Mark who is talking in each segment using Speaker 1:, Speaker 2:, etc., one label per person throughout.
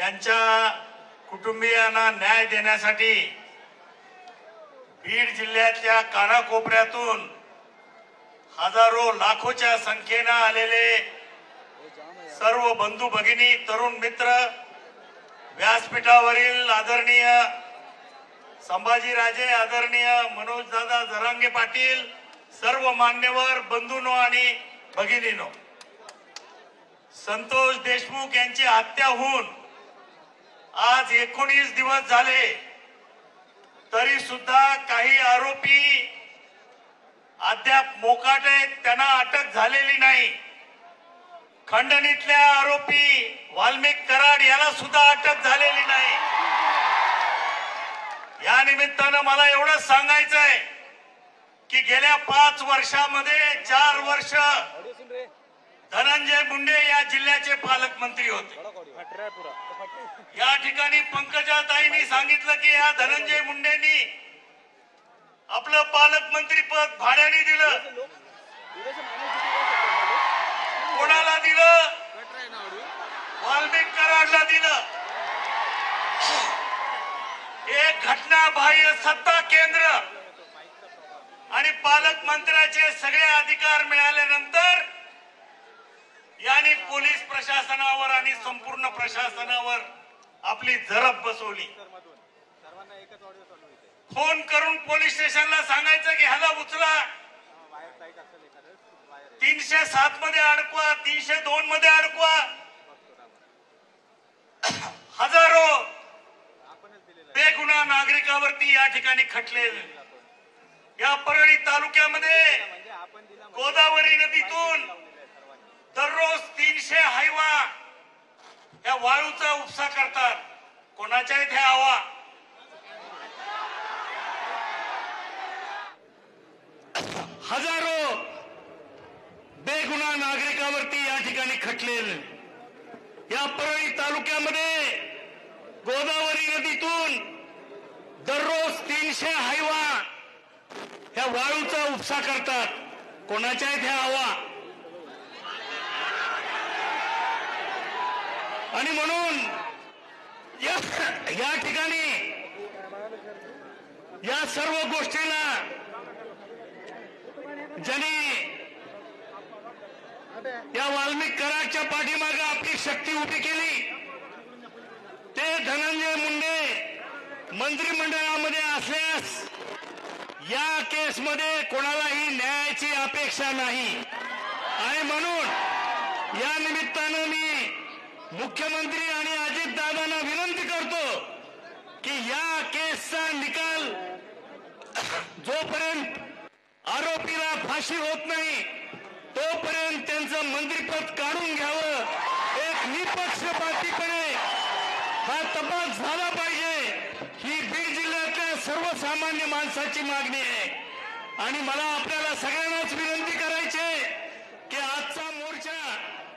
Speaker 1: यांच्या कुटुंबियांना न्याय देण्यासाठी बीड जिल्ह्यातल्या कानाकोपऱ्यातून हजारो लाखोच्या संख्येने आलेले सर्व बंधू भगिनी तरुण मित्र व्यासपीठावरील आदरणीय संभाजीराजे आदरणीय मनोजदादा जरांगे पाटील सर्व मान्यवर बंधूंनो आणि भगिनींनो, संतोष देशमुख यांची हत्या होऊन आज 19 दिवस झाले तरी सुद्धा काही आरोपी अद्याप मोकाट आहेत, त्यांना अटक झालेली नाही। खंडणीतल्या आरोपी वाल्मिक कराड याला सुद्धा अटक झालेली नाही। या निमित्तानं मला एवढंच सांगायचं आहे की गेल्या 5 वर्षामध्ये 4 वर्ष धनंजय मुंडे या जिल्ह्याचे पालकमंत्री होते। या ठिकाणी पंकजाताईंनी सांगितलं की या धनंजय मुंडेंनी आपलं पालकमंत्री पद भाड्याने दिलं। कोणाला दिलं? वाल्मिक कराडला दिलं। एक घटनाबाह्य सत्ता केंद्र आणि पालकमंत्र्याचे सगळे अधिकार मिळाल्यानंतर यांनी पोलीस प्रशासनावर आणि संपूर्ण प्रशासनावर आपली झडप बसवली। फोन करून पोलीस स्टेशनला सांगायचं की ह्याला उचला, 307 मध्ये अडकवा, 302 मध्ये अडकवा। हजारो बेगुन्हा नागरिकांवरती या ठिकाणी खटले। या परळी तालुक्यामध्ये गोदावरी नदीतून दररोज 300 हायवा या वाळूचा उपसा करतात। कोणाच्या इथे हवा? हजारो बेगुन्हा नागरिकांवरती या ठिकाणी खटले। या परळी तालुक्यामध्ये गोदावरी नदीतून दररोज 300 हायवा या वाळूचा उपसा करतात। कोणाच्या इथे हवा? आणि म्हणून या ठिकाणी या सर्व गोष्टीला ज्यांनी या वाल्मिक कराडच्या पाठीमागे आपली शक्ती उभी केली ते धनंजय मुंडे मंत्रिमंडळामध्ये असल्यास या केसमध्ये कोणालाही न्यायाची अपेक्षा नाही। आणि म्हणून या निमित्तानं मी मुख्यमंत्री आणि अजितदादांना विनंती करतो की या केसचा निकाल जोपर्यंत आरोपीला फाशी होत नाही तोपर्यंत त्यांचं मंत्रिपद काढून घ्यावं। एक निपक्षपातीपणे हा तपास झाला पाहिजे ही बीड जिल्ह्यातल्या सर्वसामान्य माणसाची मागणी आहे। आणि मला आपल्याला सगळ्यांनाच विनंती करायची आहे की आजचा मोर्चा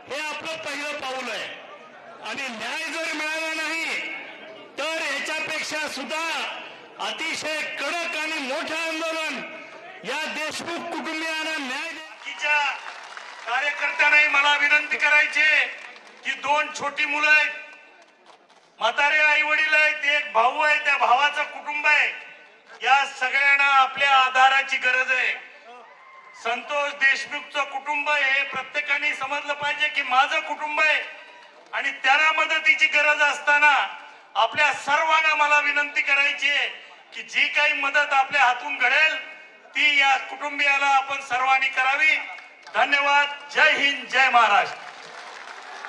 Speaker 1: हे आपलं पहिलं पाऊल आहे आणि न्याय जर मिळाला नाही तर याच्यापेक्षा सुद्धा अतिशय कडक आणि मोठं आंदोलन या देशमुख कुटुंबियांना न्याय बाकीच्या कार्यकर्त्यांनाही मला विनंती करायची की 2 छोटी मुलं आहेत, म्हातारे आई वडील आहेत, एक भाऊ आहे, त्या भावाचं कुटुंब आहे। या सगळ्यांना आपल्या आधाराची गरज आहे। संतोष देशमुखचं कुटुंब हे प्रत्येकाने समजलं पाहिजे की माझं कुटुंब आहे आणि त्यांना मदतीची गरज असताना आपल्या सर्वांना मला विनंती करायची आहे की जी काही मदत आपल्या हातून घडेल ती या कुटुंबियाला आपण सर्वांनी करावी। धन्यवाद। जय हिंद, जय महाराष्ट्र।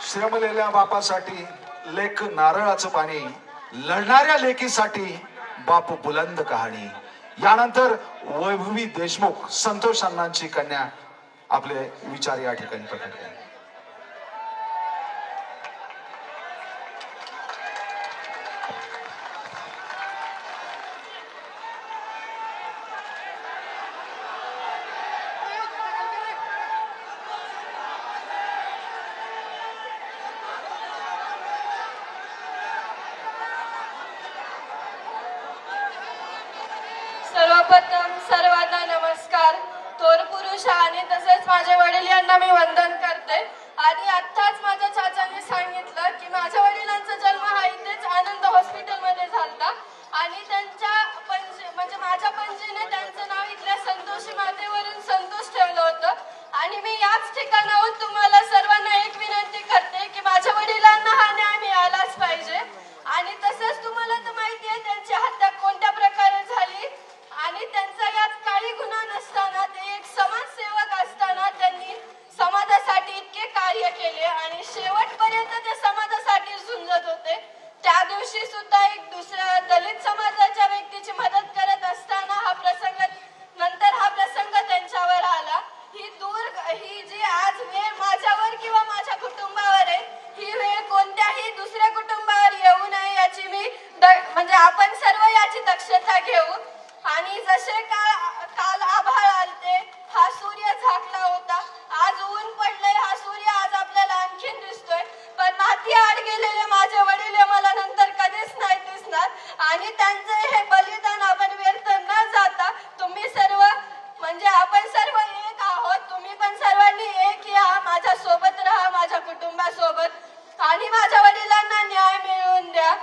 Speaker 2: श्रमलेल्या बापासाठी लेख नारळाचं पाणी, लढणाऱ्या लेकीसाठी बापू बुलंद कहाणी। यानंतर वैभवी देशमुख संतोष अण्णांची कन्या आपले विचार या ठिकाणी प्रकट केले।
Speaker 3: सर्वप्रथम सर्वांना नमस्कार। थोर पुरुष आणि तसेच माझे वडील यांना मी वंदन करते। आणि आत्ताच माझ्या चाचांनी सांगितलं की माझ्या वडिलांचा जन्म हा म्हणजे आपण सर्व याची दक्षता घेऊ. आणि जसे काल आभाळ आलते, हा सूर्य झाकला होता, आज ऊन पडले, हा सूर्य आज आपल्याला आणखीन दिसतोय. पण माती आड गेलेले माझे वडील हे मला नंतर कधीच नाही दिसणार. आणि त्यांचे हे बलिदान आपण व्यर्थ न जाता तुम्ही सर्व म्हणजे आपण सर्व एक आहोत. तुम्ही पण सर्वांनी एक या, माझ्या सोबत राहा, माझ्या कुटुंबासोबत, आणि माझ्या वडिलांना न्याय मिळवून द्या.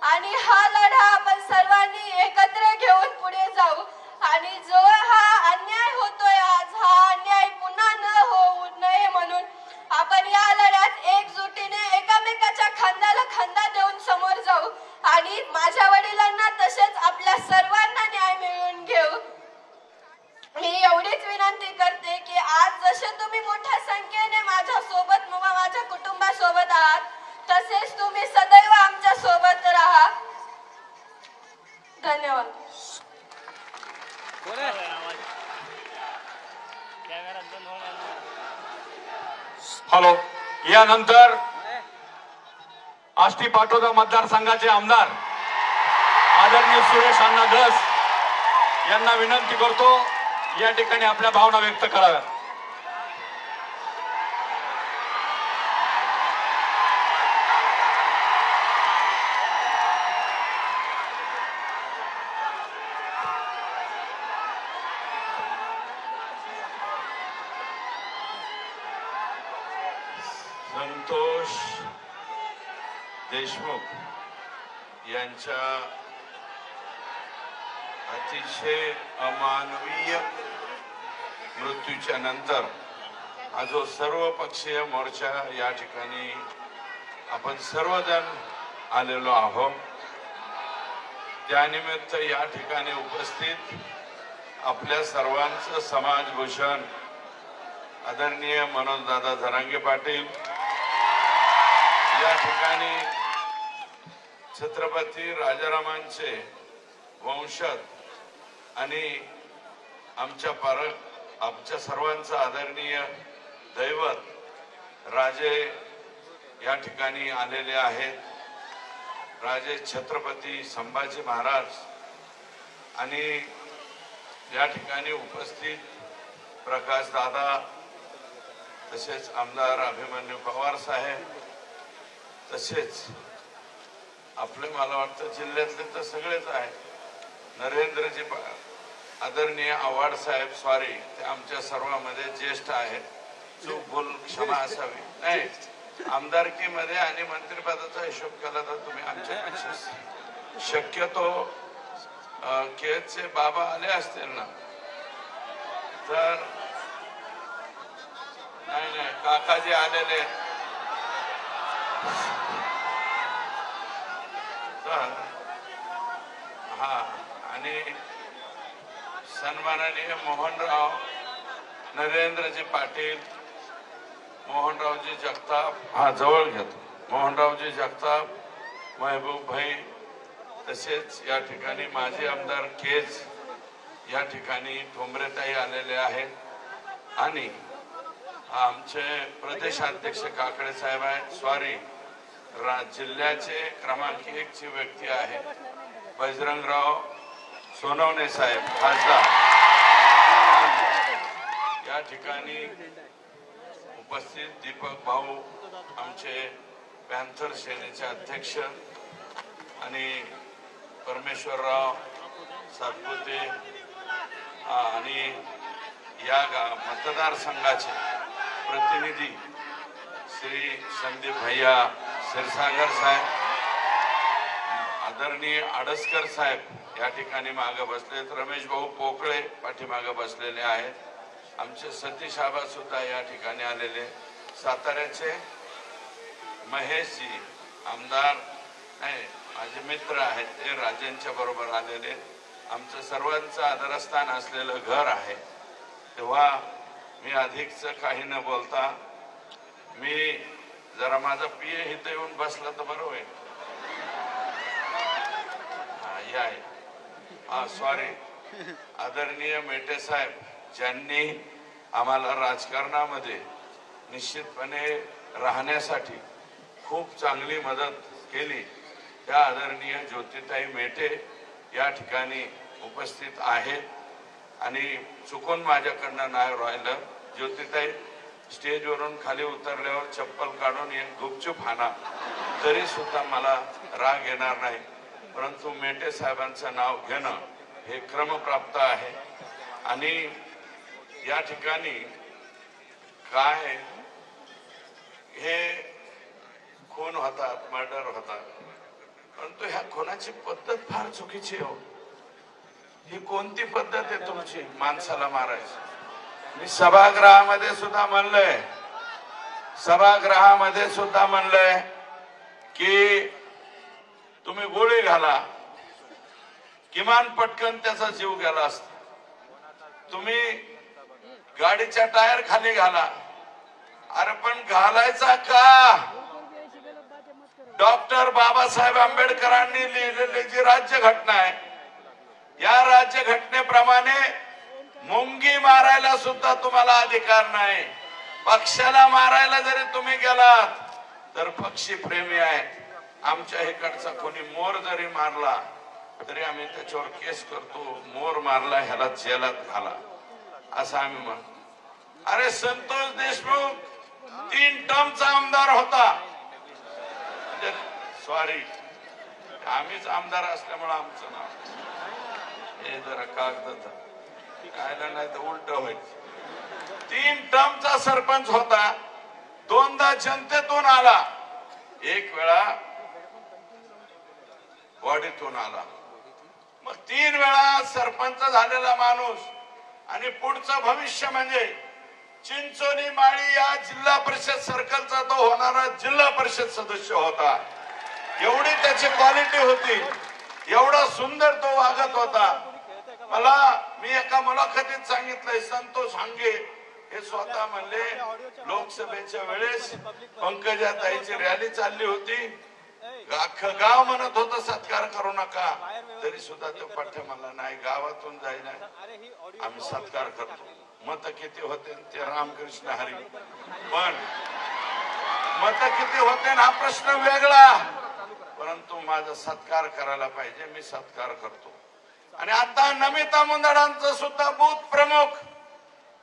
Speaker 3: आणि हा लढा आपण सर्वांनी एकत्र घेऊन पुढे जाऊ. आणि जो हा अन्याय होतोय आज, हा अन्याय पुन्हा न होऊ नये म्हणून आपण या लढ्यात एकजुटीने एकामेकाच्या खांद्याला खांदा देऊन समोर जाऊ. आणि माझ्या वडिलांना तसेच आपल्या सर्वांना न्याय मिळवून घेऊ. मी एवढीच विनंती करते की आज जसे तुम्ही मोठ्या संख्येने माझ्या सोबत माझ्या कुटुंबासोबत आहात, तसेच तुम्ही सदैव आमच्या सोबत राहा. धन्यवाद.
Speaker 4: हॅलो. यानंतर आष्टी पाटोदा मतदारसंघाचे आमदार आदरणीय सुरेश अण्णा धस यांना विनंती करतो या ठिकाणी आपल्या भावना व्यक्त कराव्या. संतोष देशमुख यांच्या अतिशय अमानवीय मृत्यूच्या नंतर हा जो सर्वपक्षीय मोर्चा या ठिकाणी आपण सर्वजण आलेलो आहोत, त्यानिमित्त या ठिकाणी उपस्थित आपल्या सर्वांचं समाजभूषण आदरणीय मनोजदादा जरांगे पाटील, या ठिकाणी छत्रपती राजारामांचे वंशज आणि आमच्या सर्वांचं आदरणीय दैवत राजे या ठिकाणी आलेले आहेत. राजे छत्रपती संभाजी महाराज आणि या ठिकाणी उपस्थित प्रकाश दादा, तसेच आमदार अभिमन्यू पवार साहेब, तसेच आपले मला वाटतं जिल्ह्यातले तर सगळेच आहेत, नरेंद्रजी आदरणीय आव्हाड साहेब, सॉरी ते आमच्या सर्वांमध्ये ज्येष्ठ आहेत, चूक भूल क्षमा असावी. नाही, आमदारकीमध्ये आणि मंत्रिपदाचा हिशोब केला तर तुम्ही आमच्यापेक्षा शक्यतो केचे बाबा आले असतील ना, तर नाही काकाजी आलेले, तर हा, आणि सन्माननीय मोहनराव नरेंद्रजी पाटील, मोहनरावजी जगताप, हा जवळ घेतो, मोहनरावजी जगताप, महबूब भाई, तसेच या ठिकाणी माजी आमदार केज या ठिकाणी ठोंबरेताई आलेले आहेत. आणि आमचे प्रदेशाध्यक्ष काकडे साहेब आहेत, सॉरी जिल्ह्याचे क्रमांक 1 ची व्यक्ती आहे बजरंगराव सोनवणे साहेब खासदार, या ठिकाणी उपस्थित दीपक भाऊ आमचे पॅन्थर सेनेचे अध्यक्ष, आणि परमेश्वरराव सातपुते, आणि या मतदारसंघाचे प्रतिनिधी श्री संदीप भैया क्षीरसागर साहेब, आदरणीय आडसकर साहेब या ठिकाणी मागे बसलेत, रमेश भाऊ पोकळे पाठीमागे बसलेले आहेत, आमचे सतीश आबा सुद्धा या ठिकाणी आलेले, साताऱ्याचे महेशजी आमदार नाही माझे मित्र आहेत ते राजेंच्या बरोबर आलेले, आमचं सर्वांचं आदरस्थान असलेलं घर आहे. तेव्हा मी अधिकच काही न बोलता मी जरा माझा पीए इथं येऊन बसला तर बरं होईल. हा सॉरी, आदरणीय मेटे साहेब ज्यांनी आम्हाला राजकारणामध्ये निश्चितपणे राहण्यासाठी खूप चांगली मदत केली, त्या आदरणीय ज्योतिताई मेटे या ठिकाणी उपस्थित आहेत आणि चुकून माझ्याकडनं नाही राहिलं. ज्योतिताई स्टेजवरून खाली उतरल्यावर चप्पल काढून एक गुपचूप हाना तरी सुद्धा मला राग येणार नाही, परंतु मेटे साहेबांचं नाव घेणं हे क्रमप्राप्त आहे. आणि या ठिकाणी काय हे खून होतात, मर्डर होतात, परंतु ह्या खुनाची पद्धत फार चुकीची हो. ही कोणती पद्धत आहे तुमची माणसाला मारायची? मी सभागृहामध्ये सुद्धा म्हणलंय की तुम्ही गोळी घाला, किमान पटकन त्याचा जीव गेला असता. तुम्ही गाडीच्या टायर खाली घाला, अरे पण घालायचा का? डॉक्टर बाबासाहेब आंबेडकरांनी लिहिलेली जी राज्यघटना आहे, या राज्यघटनेप्रमाणे मुंगी मारायला सुद्धा तुम्हाला अधिकार नाही. पक्षाला मारायला जरी तुम्ही गेलात तर पक्षी प्रेमी आहे. आमच्या इकडचा कोणी मोर जरी मारला तरी आम्ही त्याच्यावर केस करतो. मोर मारला ह्याला जेलात घाला असं आम्ही म्हणतो. अरे संतोष देशमुख 3 टर्मचा आमदार होता. सॉरी, आम्हीच आमदार असल्यामुळे आमचं नाव हे जरा कागद कायला नाही तर उलट व्हायचं. 3 टर्मचा सरपंच होता, 2दा जनतेतून आला, 1 वेळा बॉडीतून आला. मग 3 वेळा सरपंच झालेला माणूस आणि पुढचं भविष्य म्हणजे चिंचोली माळी या जिल्हा परिषद सर्कलचा तो होणारा जिल्हा परिषद सदस्य होता. एवढी त्याची क्वालिटी होती, एवढा सुंदर तो वागत होता. मी एका मुलाखतीत सांगितलंय, संतोष हांगे हे स्वतः म्हणले लोकसभेच्या वेळेस पंकजाताईची रॅली चालली होती, अख्खं गाव म्हणत होतं सत्कार करू नका, तरी सुद्धा तो पाठ्य म्हणला नाही, गावातून जायला आम्ही सत्कार करतो. मत किती होते ते रामकृष्ण हरी, पण मत किती होते हा प्रश्न वेगळा, परंतु माझा सत्कार करायला पाहिजे, मी सत्कार करतो. आणि आता नमिता मुंदडांचं सुद्धा बूथ प्रमुख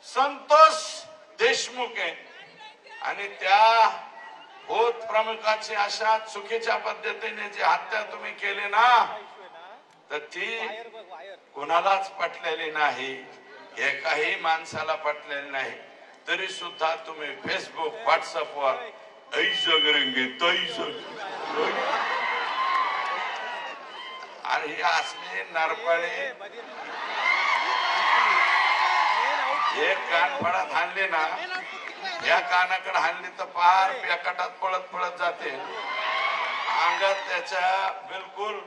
Speaker 4: संतोष देशमुख आहे आणि त्या बूथ प्रमुखाची अशा चुकीच्या पद्धतीने जी हत्या तुम्ही केली ना, तर ती कोणालाच पटलेली नाही, एकाही माणसाला पटलेली नाही. तरी सुद्धा तुम्ही फेसबुक व्हॉट्सअपवर ऐसा करेंगे तैसा, आणि हे असले नरपळे एक कानफडात हाणले ना, या कानाकडे हाणली तर पार पेकाटात पळत पळत जाते. अंगात त्याच्या बिलकुल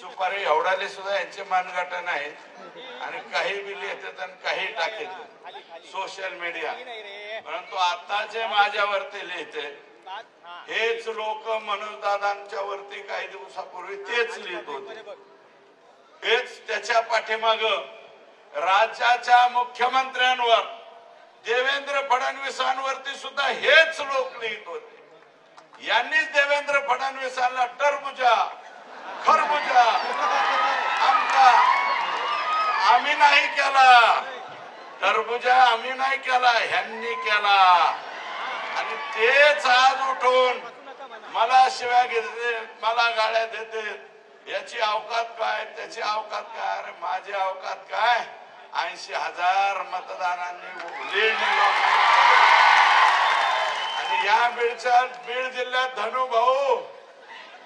Speaker 4: सुपारी एवढाले सुद्धा यांचे मानगाट नाही आणि काही बी लिहितात आणि काही टाकतात सोशल मीडिया. परंतु आता जे माझ्यावरती लिहिते हेच लोक मनोज दादांच्या वरती काही दिवसापूर्वी तेच लिहित होते. हेच त्याच्या पाठीमाग राज्याच्या मुख्यमंत्र्यांवर देवेंद्र फडणवीसांवरती सुद्धा हेच लोक लिहित होते. यांनीच देवेंद्र फडणवीसांना टरबुजा खरबुजा आमका आम्ही नाही केला, टरबुजा आम्ही नाही केला, ह्यांनी केला. आणि तेच आज उठून मला शिव्या घेते, मला गाळ्या देते. याची अवकात काय, त्याची अवकात काय? अरे माझी अवकात काय? 80,000 मतदानांनी लीड आणि या बीड जिल्ह्यात धनु भाऊ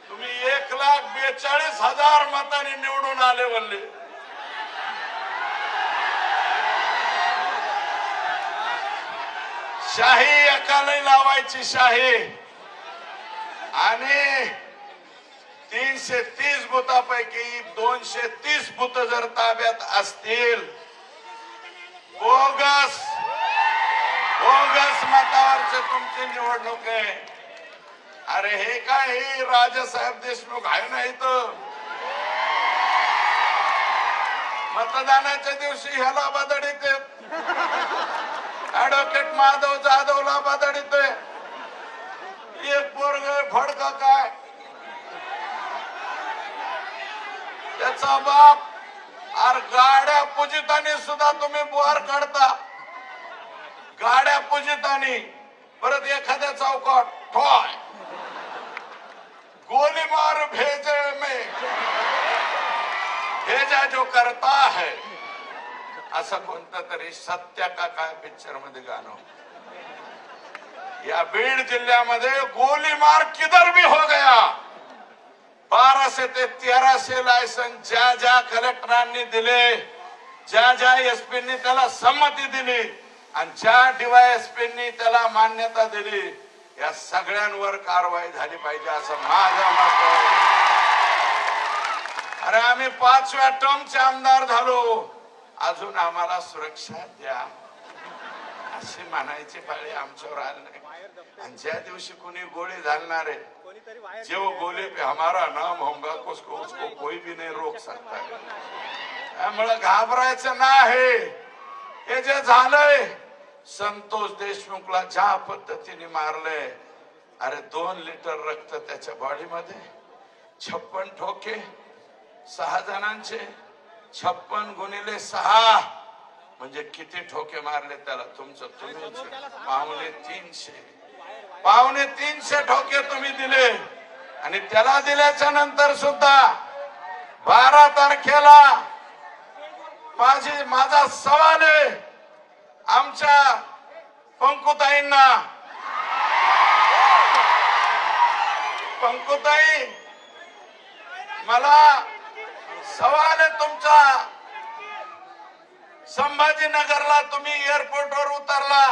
Speaker 4: तुम्ही 1,42,000 मतांनी निवडून आले बोलले. शाही एकाला लावायची शाही आणि 330 बुथापैकी 230 बुथ जर ताब्यात असतील, बोगस मतावरचे तुमची निवडणूक आहे. अरे हे काय, हे राजासाहेब देशमुख आहे ना इथं. मतदानाच्या दिवशी ह्याला बदडीत ऍडव्होकेट माधव जाधवला बदडीत एक पोरग फडका काय याचा बाप अरे गाड्या पूजितानी सुद्धा तुम्ही बुहार काढता, गाड्या पूजितानी. परत एखाद्या चौकात ठोय गोली मार भेजे में भेजा जो करता है, असं कोणतं तरी सत्य का काय पिक्चर मध्ये गाणं. या बीड जिल्ह्यामध्ये गोली मार किधर भी हो गया. 1200 ते 1300 लायसन्स ज्या ज्या कलेक्टरांनी दिले, ज्या ज्या एसपींनी त्याला संमती दिली आणि ज्या डीवायएसपींनी त्याला मान्यता दिली, या सगळ्यांवर कारवाई झाली पाहिजे असं माझं मत आहे. अरे आम्ही 5व्या टर्मचे आमदार झालो, अजून आम्हाला सुरक्षा द्या अशी म्हणायची पाळी आमच्यावर आली नाही. आणि ज्या दिवशी कोणी गोळी घालणार आहे, जो गोली पे हमारा नाम होगा उसको कोई भी नहीं रोक सकता है. त्यामुळे घाबरायचं नाही. हे जे झालंय, संतोष देशमुखला ज्या पद्धतीने मारलंय, अरे 2 लिटर रक्त त्याच्या बॉडीमध्ये, 56 ठोके 6 जणांचे, 56 गुणिले 6 म्हणजे किती ठोके मारले त्याला. तुमचं तुम्ही पावणे 300 ठोके तुम्ही दिले. आणि त्याला दिल्याच्या नंतर सुद्धा 12 तारखेला माझा सवाल आहे आमच्या पंकुताईंना. पंकुताई, मला सवाल आहे तुमचा. संभाजीनगरला तुम्ही एअरपोर्टवर उतरला,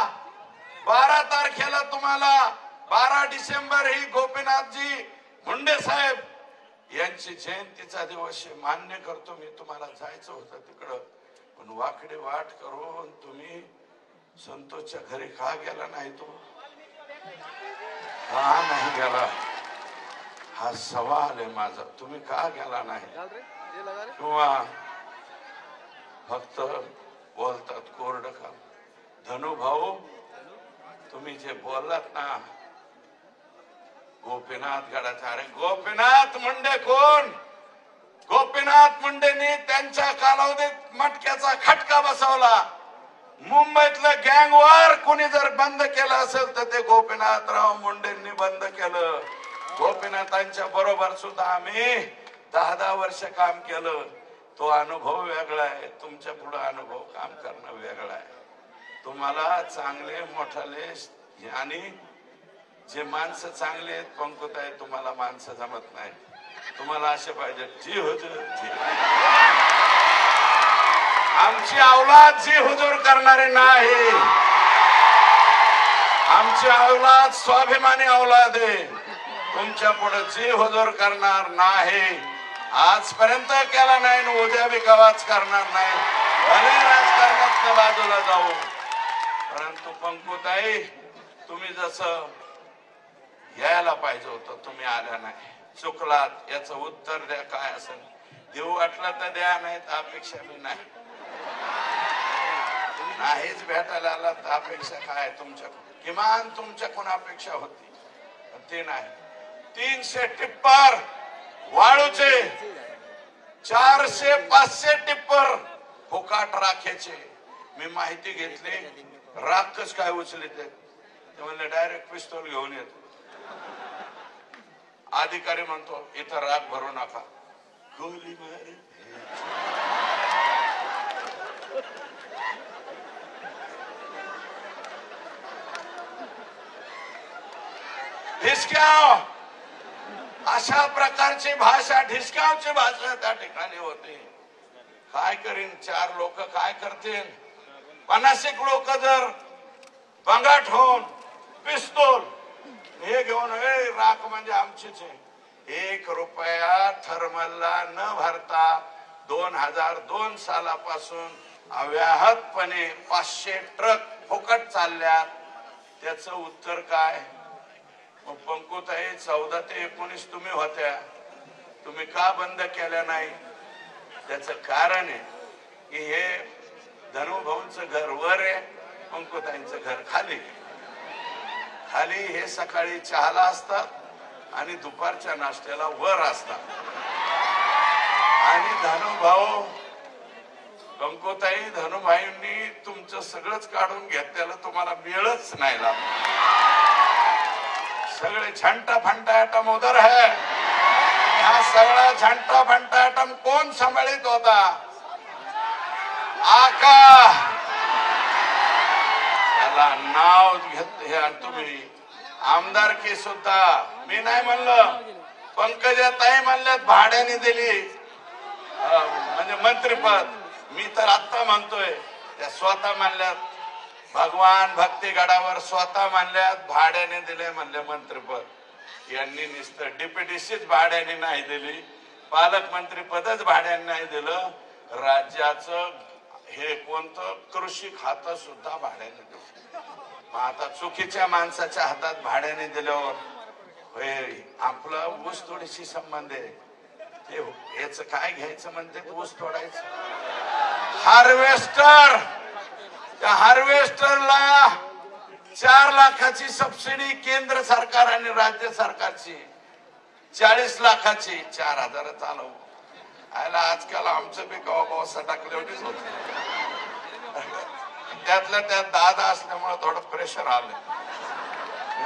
Speaker 4: 12 तारखेला तुम्हाला 12 डिसेंबर ही गोपीनाथजी मुंडे साहेब यांची जयंतीचा दिवस मान्य करतो मी. तुम्हाला जायचं होतं तिकडं, पण वाकडी वाट करून तुम्ही संतोषच्या घरी का गेला नाही? तो का नाही गेला हा सवाल आहे माझा. तुम्ही का गेला नाही? किंवा फक्त बोलतात कोरड काम. धनु भाऊ, तुम्ही जे बोललात ना गोपीनाथ गडाचा, अरे गोपीनाथ मुंडे कोण? गोपीनाथ मुंडेंनी त्यांच्या कालावधीत मटक्याचा खटका बसवला. मुंबईतलं गँगवॉर कोणी जर बंद केलं असेल तर ते गोपीनाथराव मुंडेंनी बंद केलं. गोपीनाथांच्या बरोबर सुद्धा आम्ही 10 वर्ष काम केलं. तो अनुभव वेगळा आहे, तुमच्या पुढे अनुभव काम करणं वेगळं आहे. तुम्हाला चांगले मोठाले आणि जे माणसं चांगले आहेत पंकुताई, तुम्हाला माणसं जमत नाही. तुम्हाला असे पाहिजे जी हुजूर जी. आमची औलाद जी हुजूर करणारी नाही. आमची औलाद स्वाभिमानी औलाद आहे. तुमच्या पुढे जी हुजूर करणार नाही. आजपर्यंत केला नाही आणि उद्या बी कवाच करणार नाही. भले राजकारणात बाजूला जाऊ, परंतु पंकुताई, तुम्ही जसं यायला पाहिजे होतं तुम्ही आल्या नाही. चुकलात, याचं उत्तर द्या. काय असेल देऊ वाटलं तर द्या, नाही तर अपेक्षा बी नाही. नाहीच भेटायला आला तर अपेक्षा काय तुमच्याकडून? किमान तुमच्याकडून अपेक्षा होती, ते नाही. 300 टिप्पर वाळूचे, 400-500 टिप्पर फुकाट राखेचे. मी माहिती घेतली, राखच काय उचले ते म्हणले डायरेक्ट पिस्तूल घेऊन येतो. अधिकारी म्हणतो इथं राख भरू नका, गोली मार. ढिसक्याव, अशा प्रकारची भाषा, ढिसक्यावची भाषा त्या ठिकाणी होती. काय करीन 4 लोक काय करतील? 50 लोक जर बंगाट होऊन पिस्तूल हे घेऊन, राख म्हणजे आमचीच आहे. 1 रुपया थर्मलला न भरता 2002 सालापासून अव्याहतपणे 500 ट्रक फुकट चालल्यात. त्याचं उत्तर काय? पंकुताई, 14 ते 19 तुम्ही होत्या, तुम्ही का बंद केल्या नाही? त्याचं कारण आहे की हे धनुभाऊंचं घर वर आहे, पंकुताईंचं घर खाली. खाली हे सकाळी चहाला असतात आणि दुपारच्या नाश्त्याला वर असतात. आणि धनुभाऊ कंकोताई धनुभाईंनी तुमचं सगळंच काढून घेतलेलं तुम्हाला वेळच नाही लागला. सगळे झंटा फंटा आटम उधर है. हा सगळा झंटा फंटा आटम कोण सांभाळित होता? आका. त्याला नाव घेत हे तुम्ही आमदारकी सुद्धा मी नाही म्हणलं, पंकजाताई म्हणल्यात भाड्याने दिली म्हणजे मंत्रीपद. मी तर आता म्हणतोय त्या स्वतः म्हणल्यात भगवान भक्तीगडावर स्वतः म्हणल्यात भाड्याने दिले म्हणले मंत्रीपद. यांनी नुसतं डिप्युटीशीच भाड्याने नाही दिली, पालकमंत्री पदच भाड्याने नाही दिलं. राज्याचं हे कोणतं कृषी खातं सुद्धा भाड्याने दिलं. मग आता चुकीच्या माणसाच्या हातात भाड्याने दिल्यावर आपलं ऊस तोडीशी संबंध आहे. ते याच काय घ्यायचं म्हणते ऊस तोडायचं. हार्वेस्टर, त्या हार्वेस्टरला 4 लाखाची सबसिडी केंद्र सरकार आणि राज्य सरकारची, 40 लाखाची 4,000 चालव. आयला आजकाल आमचं बी गावा सटाकले एवढीच होते. त्यातल्या त्यात दादा असल्यामुळे थोडं प्रेशर आलं.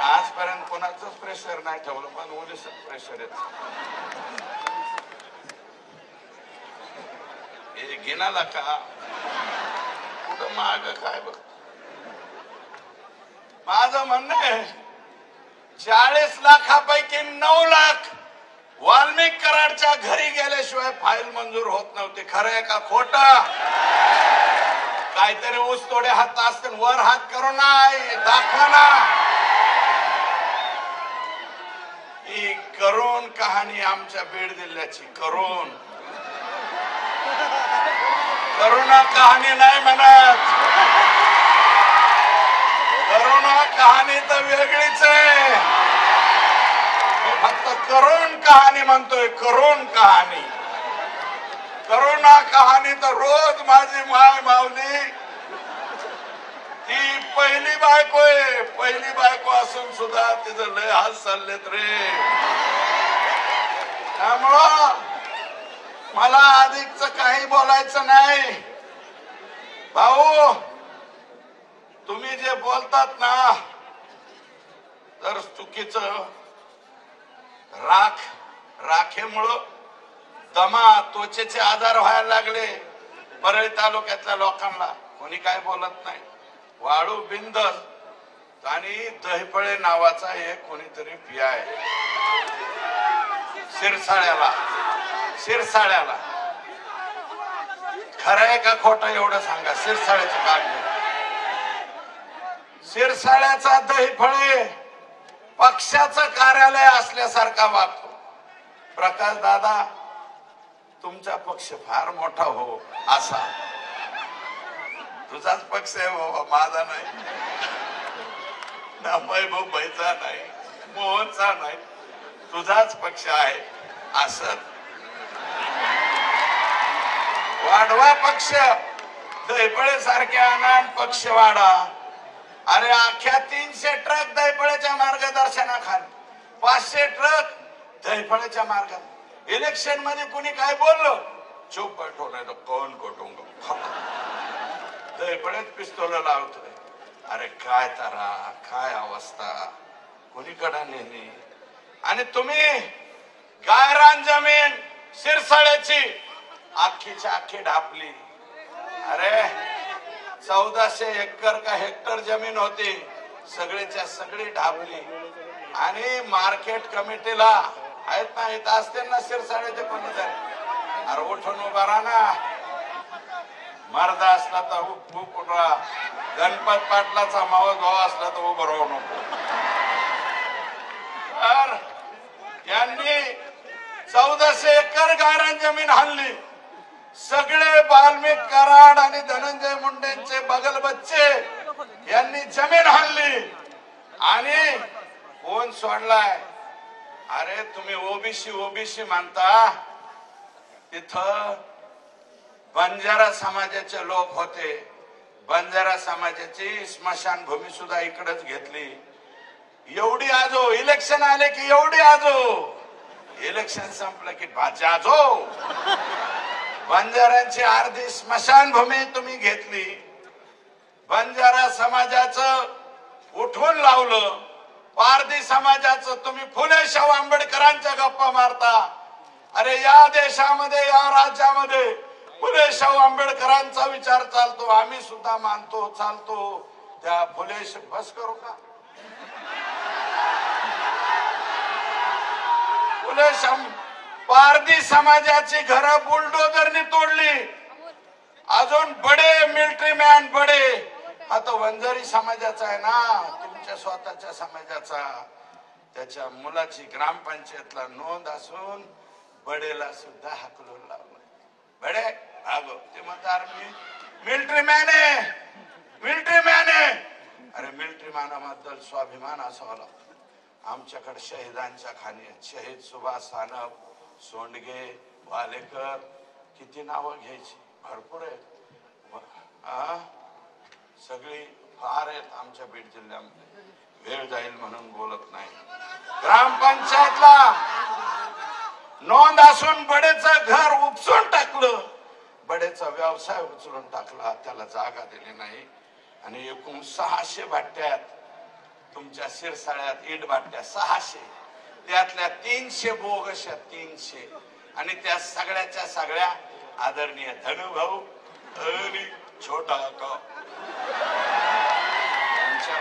Speaker 4: आजपर्यंत कोणाच प्रेशर नाही ठेवलं, पण ओलीस प्रेशर येत. हे घेणाला का कुठं माग काय बघ. माझं म्हणणं आहे 40 लाखापैकी 9 लाख वाल्मिक कराडच्या घरी गेल्याशिवाय फाईल मंजूर होत नव्हती. खरं आहे का खोटं? काहीतरी ऊस तोडे हात असतील, वर हात करू नाही दाखवा ना. ही करून कहाणी आमच्या बीड जिल्ह्याची करुणा कहाणी नाही म्हणत. करुणा कहाणी तर वेगळीच आहे. फक्त करुण कहाणी म्हणतोय. करुण कहाणी, करुणा कहाणी तर रोज माझी माय माऊली ती पहिली बायको आहे. पहिली बायको असून सुद्धा तिचं लय हात चाललेत रे. त्यामुळं मला अधिकच काही बोलायचं नाही. भाऊ तुम्ही जे बोलतात ना तर चुकीचं. राखेमुळं दमा त्वचेचे आजार व्हायला लागले परळी तालुक्यातल्या लोकांना. कोणी काय बोलत नाही. वाळू बिंदल आणि दहीफळे नावाचा एक कोणीतरी पियाय शिरसाळ्याला खरं आहे का खोटं एवढं सांगा. शिरसाळ्याचं काढलं. शिरसाळ्याचा दहीफळे पक्षाचं कार्यालय असल्यासारखा वागतो. प्रकाश दादा तुमचा पक्ष फार मोठा हो असा. तुझाच पक्ष आहे बाबा, माझा नाही ना. भाईचा नाही, मोहनचा नाही, तुझाच पक्ष आहे असं. वाढवा पक्ष, दैफळे सारख्या अनाम पक्ष वाढा. अरे अख्ख्या 300 ट्रक दैफळेच्या मार्गदर्शनाखाली, 500 ट्रक दैफळेच्या मार्गात. इलेक्शन मध्ये कुणी काय बोललो चुप बैठो नाही तो कोण कोटुंग दैफळेच पिस्तोल लावतोय. अरे काय तारा, काय अवस्था कुणीकडे नेली. आणि तुम्ही गायरान जमीन शिरसाळ्याची अख्खीच्या अख्खी ढापली. अरे 1400 एकर का हेक्टर जमीन होती, सगळीच्या सगळी ढापली. आणि मार्केट कमिटीला आहेत ना, इथं असते ना शिरसाळ्याचे कोणीतरी. अरे उठून उभा राहा ना. मर्द असला तर उठ राहा. गणपत पाटलाचा मावस भाऊ असला तर उभं राहू नको. तर यांनी 1400 एकर गायरान जमीन हल्ली. सगळे वाल्मिक कराड आणि धनंजय मुंडेंचे बगल बच्चे यांनी जमीन हल्ली. आणि कोण सोडलाय? अरे तुम्ही ओबीसी मानता. तिथं बंजारा समाजाचे लोक होते. बंजारा समाजाची स्मशानभूमी सुद्धा इकडेच घेतली. एवढी आजो इलेक्शन आले की एवढी आजो इलेक्शन संपलं की बाजाजो बंजाऱ्यांची अर्धी स्मशानभूमी तुम्ही घेतली. बंजारा समाजाचं उठवून लावलं. पारधी समाजाचं तुम्ही फुले शाहू आंबेडकरांच्या गप्पा मारता. अरे या देशामध्ये या राज्यामध्ये फुले शाहू आंबेडकरांचा विचार चालतो. आम्ही सुद्धा मानतो चालतो. त्या फुले बस करू का? फुले पारधी समाजाची घरं बुलडोजरनी तोडली. अजून बडे मिलिटरी मॅन बडे. आता वंजारी समाजाचा आहे ना, तुमच्या स्वतःच्या समाजाचा. त्याच्या मुलाची ग्रामपंचायतला नोंद असून बडेला सुद्धा हाकलून लावलं. बडे अगो ते म्हणतात मी मिलिटरी मॅन आहे, मिलिटरी मॅन आहे. अरे मिलिटरी मॅनाबद्दल स्वाभिमान असावा लागतो. आमच्याकडे शहीदांच्या खाणी आहेत. शहीद सुभाष सानप, सोंडगे, वालेकर, किती नावं घ्यायची, भरपूर आहेत. सगळी फार आहेत आमच्या बीड जिल्ह्यामध्ये. वेळ जाईल म्हणून बोलत नाही. ग्रामपंचायतला नोंद असून बडेचं घर उपसून टाकलं. बडेचा व्यवसाय उचलून टाकला. त्याला जागा दिली नाही. आणि एकूण 600 भाट्यात तुमच्या शिरसाळ्यात इट भाट्या 600, त्यातल्या 300 बोगस, 300. आणि त्या सगळ्याच्या सगळ्या आदरणीय धनुभाऊ आणि छोटा का यांच्या